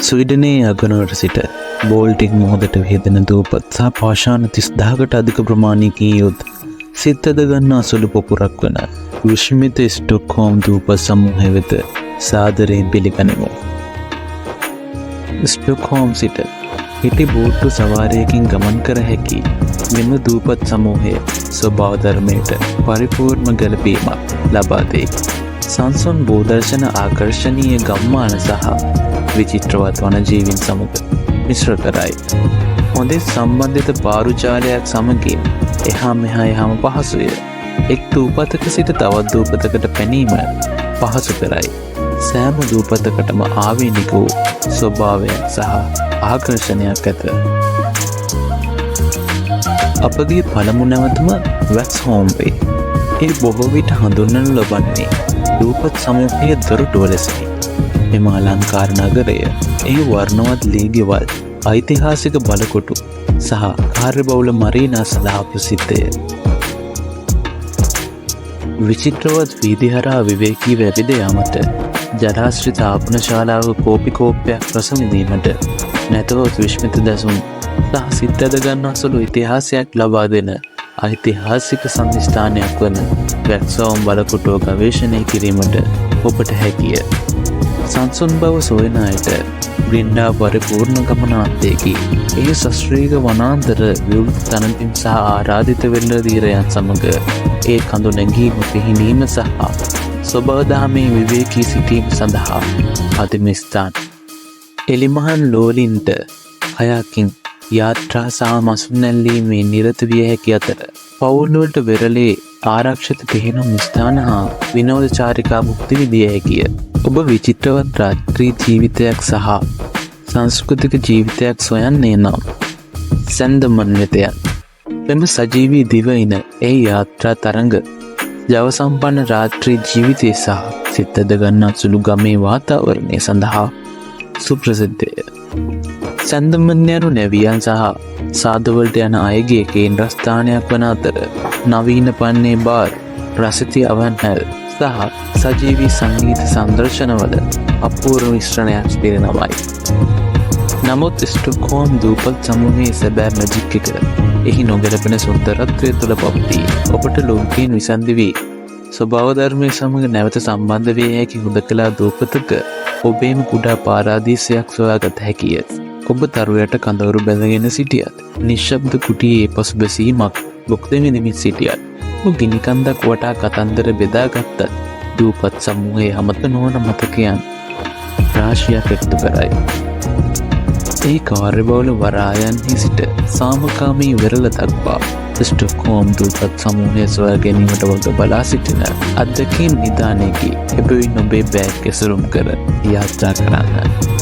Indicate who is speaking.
Speaker 1: ස්වීඩනයේ අගනුවර සිට බෝල්ටික් මුහුදට විහිදෙන දූපත් සහ පාෂාණ 30,000කට අධික ප්‍රමාණයකින් යුත් සිතද ගන්නා සුළු පොකුරක් වන විශ්මිත ස්ටොක්හෝම් දූපත් සමූහය වෙත සාදරයෙන් පිළිගනිමු. ස්ටොක්හෝම් සිට හිටි බෝට්ටු සවාරයකින් ගමන් කර හැකි මෙම දූපත් සමූහය ස්වභාව ධර්මයට පරිපූර්ණ ගැලපීමක් ලබා දෙයි. සංසුන් භූදර්ශන ආකර්ශනීය ගම්මාන සහ විචිත්‍රවත් වනජීවීන් සමග මිශ්‍ර කරයි. හොඳේ සම්බන්ධිත පාරුචාරයක් සමගින් එහා මෙහා යාම පහසුය. එක් දූපතක සිට තවත් දූපතකට පැනීම පහසු කරයි. සෑම දූපතකටම ආවේනික වූ ස්වභාවයක් සහ ආකර්ෂණයක් ඇත. අපගේ පළමු නැවතුම වැක්ස්හෝම් වේ. ඒ බොහෝ විට හඳුන්වනු ලබන්නේ දූපත් සමූහයේ දොරටුව ලෙසයි. එම අලංකාර නගරය එහි වර්ණවත් ලී ගෙවල්, ඓතිහාසික බලකොටු සහ කාර්යබහුල මරීනා සඳහා ප්‍රසිද්ධය. විචිත්‍රවත් වීදි හරහා විවේකීව ඇවිද යාමට, ජලාශ්‍රිත ආපනශාලාව කෝපි කෝප්පයක් රස විඳීමට, නැතහොත් විශ්මිත දැසුම් සහ සිත් ඇද ගන්නා සුළු ඉතිහාසයක් ලබා දෙන ඓතිහාසික සන්නිස්ථානයක් වන වැක්ස්හෝම් බලකොටුව ගවේෂණය කිරීමට ඔබට හැකිය. සංසුන් බව සොයන අයට බ්‍රින්ඩා පරිපූර්ණ ගමනාන්තයකි. එහි ශාස්ත්‍රීය වනාන්තර විවෘත තනතින් සහ ආරාධිත වෙළඳීරයන් සමග ඒ කඳු නැගීම පිහිනීම සහ ස්වභාවධාමයේ විවේකී සිටීම සඳහා අදිම ස්ථාන. එලිමහන් ලෝලින්ට හයකින් යාත්‍රා සහ මසුනැල්ලීමේ නිරත විය හැකි අතර පවුල්වලට වෙරළේ ආරක්ෂිත පිහිනුම් ස්ථාන හා විනෝද චාරිකා භුක්ති විදිය හැකිය. ඔබ විචිත්‍රවත් රාත්‍රී ජීවිතයක් සහ සංස්කෘතික ජීවිතයක් සොයන්නේ නම් සැන්දමන් වෙත යන්න. මෙම සජීවී දිවයින ඒ යාත්‍රා තරඟ ජව සම්පන්න රාත්‍රී ජීවිතය සහ සිතද ගන්නා සුළු ගමේ වාතාවරණය සඳහා සුප්‍රසිද්ධය. සැන්දමන්යරු නැවියන් සහ සාදවලට යන අයගේ කේන්ද්‍රස්ථානයක් වන අතර නවීන පන්නේ බාර්, රසිති අවන්හැල් සහ සජීවී සංගීත සංදර්ශනවල අපූර්ව මිශ්‍රණයක් පිරිනමයි. නමුත් ස්ටොක්හෝම් දූපත් සමූහයේ සැබෑ මැජික් එක එහි නොගැලපෙන සුන්දරත්වය තුළ පවතී. ඔබට ලෝකයෙන් විසන්දි වී ස්වභාව ධර්මය සමග නැවත සම්බන්ධ විය හැකි හුදකලා දූපතක ඔබේම කුඩා පාරාදීසයක් සොයාගත හැකිය. ඔබ තරුයට කඳවුරු බැඳගෙන සිටියත්, නිශ්ශබ්ද කුටියේ පසුබැසීමක් භුක්ති විඳිමින් සිටියත්, ගිනිකන්දක් වටා කතන්දර බෙදාගත්තත් දූපත් සමූහයේ අමත නොවන මතකයන් රාශියක් එකතු කරයි. ඒ කාර්යබහුල වරායන්හි සිට සාමකාමී වෙරළ දක්වා ස්ටොක්හෝම් දූපත් සමූහය සොයා ගැනීමට වග බලා සිටින අත්දැකීම් නිධානයකි. එබැවින් ඔබේ බෑග් ඇසුරුම් කර යාත්‍රා කරන්න.